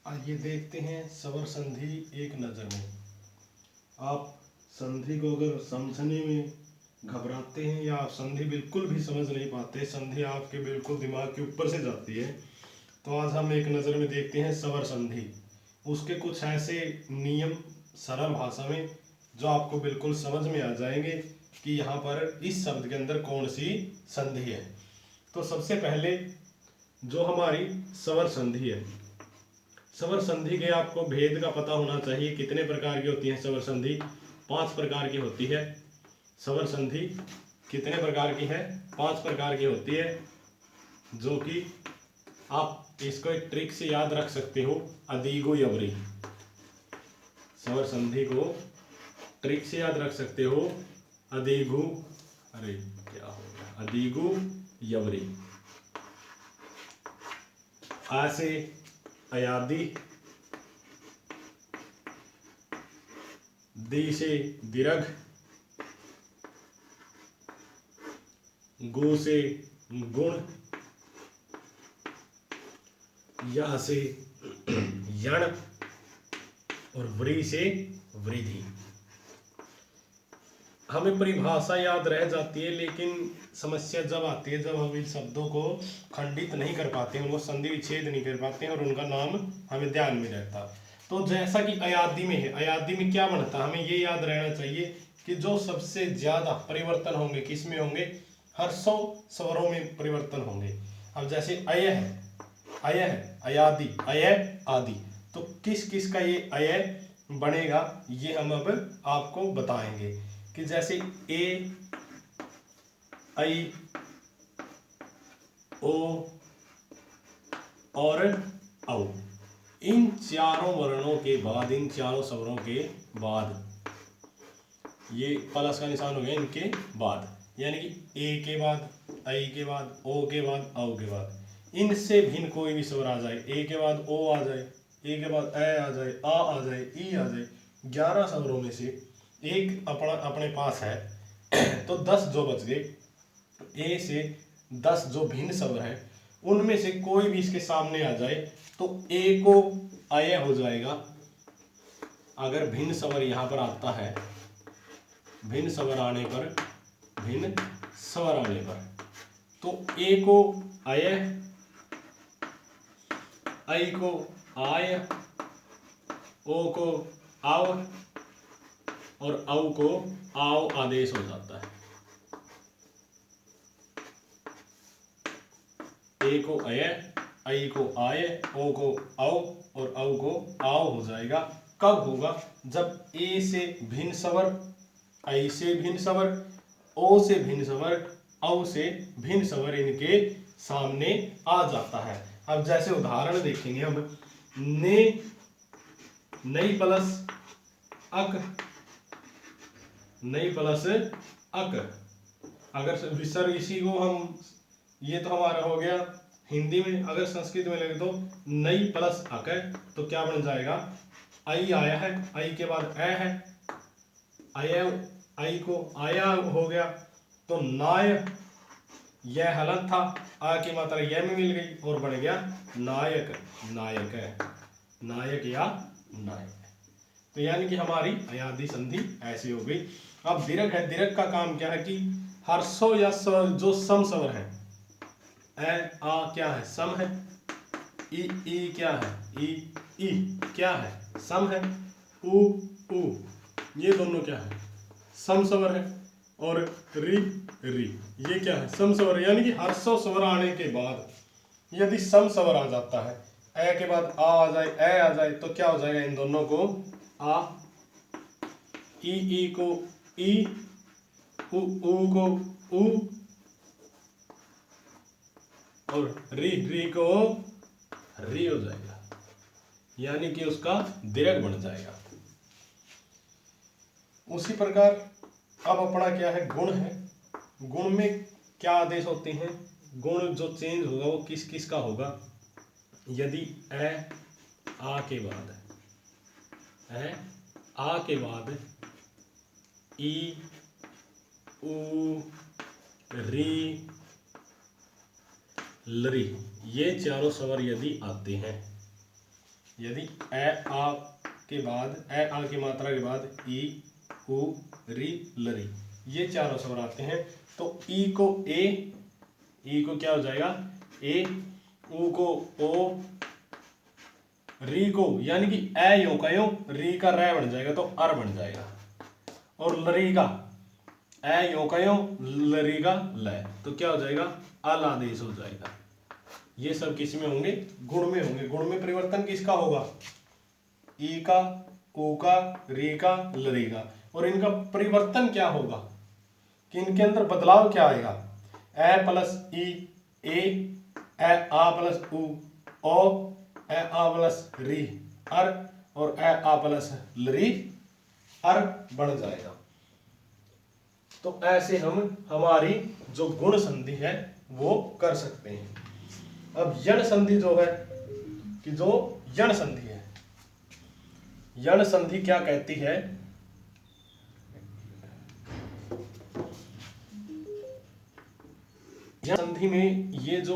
आइए देखते हैं स्वर संधि एक नज़र में। आप संधि को अगर समझने में घबराते हैं या आप संधि बिल्कुल भी समझ नहीं पाते, संधि आपके बिल्कुल दिमाग के ऊपर से जाती है, तो आज हम एक नज़र में देखते हैं स्वर संधि। उसके कुछ ऐसे नियम सरल भाषा में जो आपको बिल्कुल समझ में आ जाएंगे कि यहाँ पर इस शब्द के अंदर कौन सी संधि है। तो सबसे पहले जो हमारी स्वर संधि है, स्वर संधि के आपको भेद का पता होना चाहिए। कितने प्रकार की होती है स्वर संधि? 5 प्रकार की होती है स्वर संधि। कितने प्रकार की है? 5 प्रकार की होती है, जो कि आप इसको एक ट्रिक से याद रख सकते हो। अदीगो यवरी, स्वर संधि को ट्रिक से याद रख सकते हो। अदीगु, अरे क्या हो गया, अदीगु यवरी। आ से अयादी, दी से दीर्घ, गु से गुण, यह से यण और व्री से वृद्धि। हमें परिभाषा याद रह जाती है, लेकिन समस्या जब आती है जब हम इन शब्दों को खंडित नहीं कर पाते, उनको संधि विच्छेद नहीं कर पाते और उनका नाम हमें ध्यान में रहता। तो जैसा कि अयादी में है, अयादी में क्या बनता, हमें ये याद रहना चाहिए कि जो सबसे ज्यादा परिवर्तन होंगे किस में होंगे? हर 100 स्वरों में परिवर्तन होंगे। अब जैसे अय है, अय है, अयादी, अय, आदि, तो किस किस का ये अय बनेगा ये हम अब आपको बताएंगे। कि जैसे ए, आई, ओ और औ, इन चारों वर्णों के बाद, इन चारों स्वरों के बाद, ये प्लस का निशान हो गया इनके बाद, यानी कि ए के बाद, आई के बाद, ओ के बाद, औ के बाद, इनसे भिन्न कोई भी स्वर आ जाए, ए के बाद ओ आ जाए, ए के बाद ए आ जाए, आ जाए, ई आ जाए, 11 स्वरों में से एक अपने पास है, तो 10 जो बच गए, ए से 10 जो भिन्न स्वर हैं उनमें से कोई भी इसके सामने आ जाए तो ए को अय हो जाएगा। अगर भिन्न स्वर यहां पर आता है, भिन्न स्वर आने पर, भिन्न स्वर आने पर, तो ए को अय, आई को आय, ओ को आव और औ को आव आदेश हो जाता है। ए को अय, आई को आय, ओ को औ और औ को आव हो जाएगा। कब होगा? जब ए से भिन्न स्वर, आई से भिन्न स्वर, ओ से भिन्न स्वर, औ से भिन्न स्वर इनके सामने आ जाता है। अब जैसे उदाहरण देखेंगे हम, ने, नई प्लस अक, नई प्लस अक, अगर विसर्ग इसी को हम, ये तो हमारा हो गया हिंदी में, अगर संस्कृत में लगे तो नई प्लस अक है तो क्या बन जाएगा? आई आया है, आई के बाद ए है, आया, आई को आया हो गया तो नाय, यह हलन था, आ की मात्रा यह में मिल गई और बन गया नायक, नायक है, नायक या नायक। तो यानी कि हमारी अयादी संधि ऐसी हो गई। अब दीर्घ है, दीर्घ का काम क्या है कि हर 100 या स्वर जो सम स्वर है, ए आ क्या है? सम है। ई क्या है? ई क्या है? सम है। उ ये दोनों क्या है? सम स्वर है। और री ये क्या है? सम स्वर, यानी कि हर 100 स्वर आने के बाद यदि सम स्वर आ जाता है, ए के बाद आ जाए, ए आ जाए, तो क्या हो जाएगा? इन दोनों को आ, ई को ई, उ को उ और री को री हो जाएगा, यानी कि उसका दीर्घ बन जाएगा। उसी प्रकार अब अपना क्या है? गुण है। गुण में क्या आदेश होते हैं? गुण जो चेंज होगा वो किस किस का होगा? यदि ए आ के बाद, ए आ के बाद ई, उ, री, लरी, ये चारों स्वर यदि आते हैं, यदि ए आ के बाद ए आ की मात्रा के बाद ई उ री लरी ये चारों स्वर आते हैं तो ई को ए, ई को क्या हो जाएगा ए, उ को ओ, री को यानी कि ए यो का यो, री का रे बन जाएगा तो अर बन जाएगा, और लरी का ए यो का यो, लरी का ल, तो क्या हो जाएगा अल आदेश हो जाएगा। ये सब किस में होंगे, गुण में होंगे। गुण में परिवर्तन किसका होगा, ई का, उ का, री का, लरी का, और इनका परिवर्तन क्या होगा कि इनके अंदर बदलाव क्या आएगा, ए प्लस ई ए आ प्लस उ ओ, ए आ प्लस री अर, और ए आ प्लस लरी अर बन जाएगा। तो ऐसे हम हमारी जो गुण संधि है वो कर सकते हैं। अब यण संधि जो है कि जो यण संधि है, यण संधि क्या कहती है, यण संधि में ये जो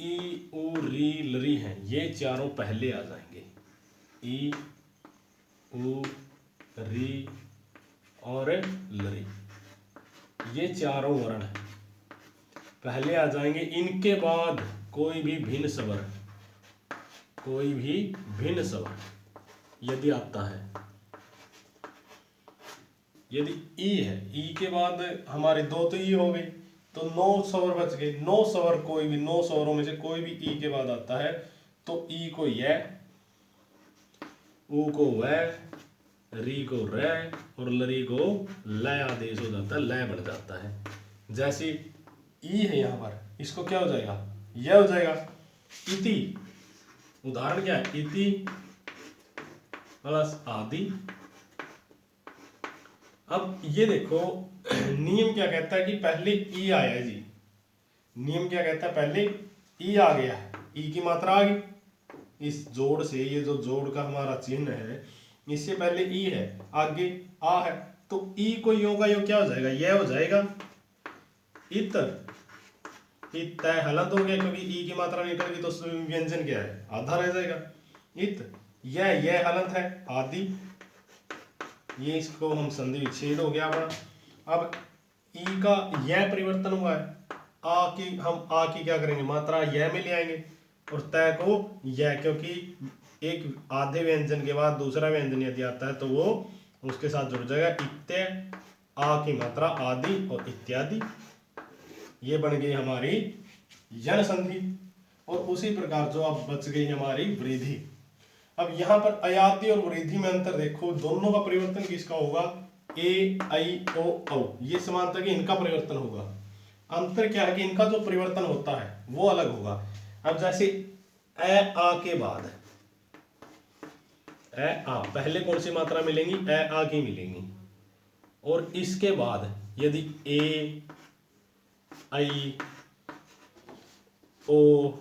ई उ री लरी हैं ये चारों पहले आ जाएंगे, ई उ री और लरी ये चारों वर्ण पहले आ जाएंगे। इनके बाद कोई भी भिन्न स्वर, कोई भी भिन्न स्वर यदि आता है, यदि ई है, ई के बाद हमारे दो तो ई हो गई तो 9 स्वर बच गए। 9 स्वर कोई भी 9 स्वरों में से कोई भी ई के बाद आता है तो ई को य, उ को व, री को रे और लरी को लय आदेश हो जाता है, लय बढ़ जाता है। जैसे ई है यहाँ पर, इसको क्या हो जाएगा, यह हो जाएगा इति। उदाहरण क्या है, इति प्लस आदि। अब ये देखो नियम क्या कहता है कि पहले ई आया है जी, नियम क्या कहता है पहले ई आ गया है, ई की मात्रा आ गई इस जोड़ से, ये जो जोड़ का हमारा चिन्ह है इससे पहले ई है, आगे आ है, तो ई को यो का यो क्या हो जाएगा, यह हो जाएगा इतर। इत हलंत हो गया क्योंकि ई की मात्रा निकल गई तो व्यंजन क्या है, आधा रह जाएगा। इत यह हलंत है आदि, ये इसको हम संधि विच्छेद हो गया अपना। अब ई का यह परिवर्तन हुआ है, आ की हम आ की क्या करेंगे, मात्रा यह में ले आएंगे और तय को यह, क्योंकि एक आधे व्यंजन के बाद दूसरा व्यंजन यदि आता है तो वो उसके साथ जुड़ जाएगा। इत्ते आ की मात्रा आदि और इत्यादि, ये बन गई हमारी यण संधि। और उसी प्रकार जो अब बच गई हमारी वृद्धि। अब यहाँ पर अयाति और वृद्धि में अंतर देखो, दोनों का परिवर्तन किसका होगा, ए आई ओ औ, ये समानता कि इनका परिवर्तन होगा। अंतर क्या है कि इनका जो परिवर्तन होता है वो अलग होगा। अब जैसे ए आ के बाद ए आ, पहले कौन सी मात्रा मिलेंगी, ए आ की मिलेंगी, और इसके बाद यदि ए आई ओ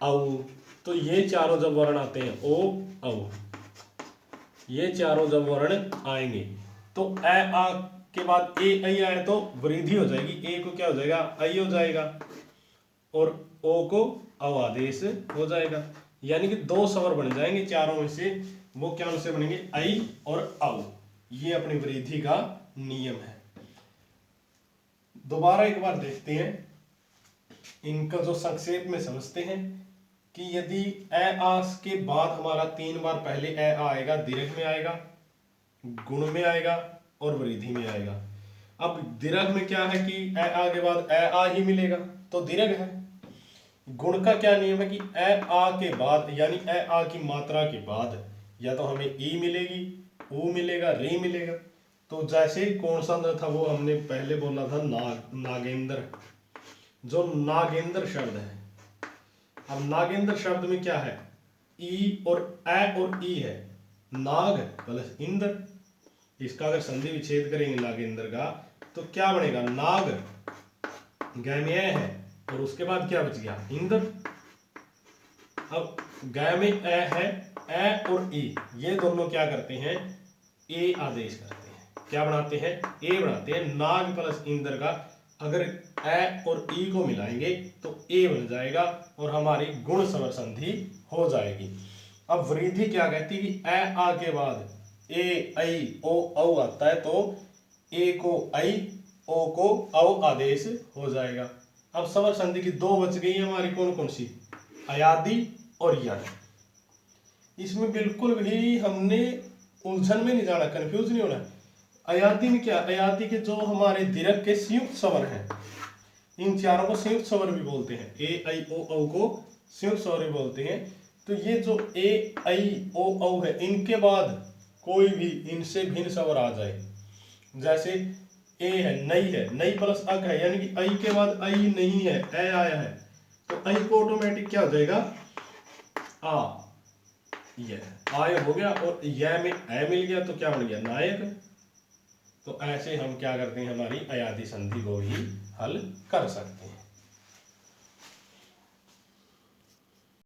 औ, तो ये चारों जब वर्ण आते हैं ओ औ, ये चारों जब वर्ण आएंगे तो ए आ के बाद ए आई आए तो वृद्धि हो जाएगी, ए को क्या हो जाएगा, आई हो जाएगा, और ओ को औ आदेश हो जाएगा। यानी कि 2 स्वर बन जाएंगे चारों में से, वो क्या उनसे बनेंगे, आई और औ। ये अपनी वृद्धि का नियम है। दोबारा एक बार देखते हैं, इनका जो संक्षेप में समझते हैं कि यदि ए आस के बाद हमारा 3 बार पहले ए आएगा, दीर्घ में आएगा, गुण में आएगा और वृद्धि में आएगा। अब दीर्घ में क्या है कि ए आ के बाद ए आ ही मिलेगा तो दीर्घ है। गुण का क्या नियम है कि ए आ के बाद यानी ए आ की मात्रा के बाद या तो हमें ई मिलेगी, उ मिलेगा, री मिलेगा। तो जैसे कौन सा था वो हमने पहले बोला था, नागेंद्र, जो नागेंद्र शब्द है। अब नागेंद्र शब्द में क्या है, ई और ए और ई है, नाग प्लस इंद्र। इसका अगर संधि विच्छेद करेंगे नागेंद्र का तो क्या बनेगा, नाग गै में ए है और उसके बाद क्या बच गया, इंद्र। अब गै में ए है, ए और ई ये दोनों क्या करते हैं, ए आदेश करते हैं, क्या बनाते हैं, ए बनाते हैं। नाग प्लस इंद्र का अगर ए और ई को मिलाएंगे तो ए बन जाएगा और हमारी गुण स्वर संधि हो जाएगी। अब वृद्धि क्या कहती है कि ए आ के बाद ए ऐ ओ औ आता है तो ए को ऐ ओ को औ आदेश हो जाएगा। अब स्वर संधि की दो बच गई हमारी, कौन कौन सी, अयादि और यण। इसमें बिल्कुल भी हमने उलझन में नहीं जाना, कंफ्यूज नहीं होना। अयादि में क्या, अयादि के जो हमारे दीर्घ के संयुक्त स्वर हैं, इन चारों को संयुक्त स्वर भी बोलते हैं, ए ऐ ओ औ को संयुक्त स्वर भी बोलते हैं। तो ये जो ए ऐ ओ औ है, इनके बाद कोई भी इनसे भिन्न स्वर आ जाए, जैसे ए है, नई प्लस अक है, यानी कि ऐ के बाद ऐ नहीं है, ए आया है, तो ऐ को ऑटोमेटिक क्या हो जाएगा, आ, यह आय हो गया और यह में ए मिल गया तो क्या बन गया, नायक। तो ऐसे हम क्या करते हैं, हमारी अयादि संधि को भी हल कर सकते हैं।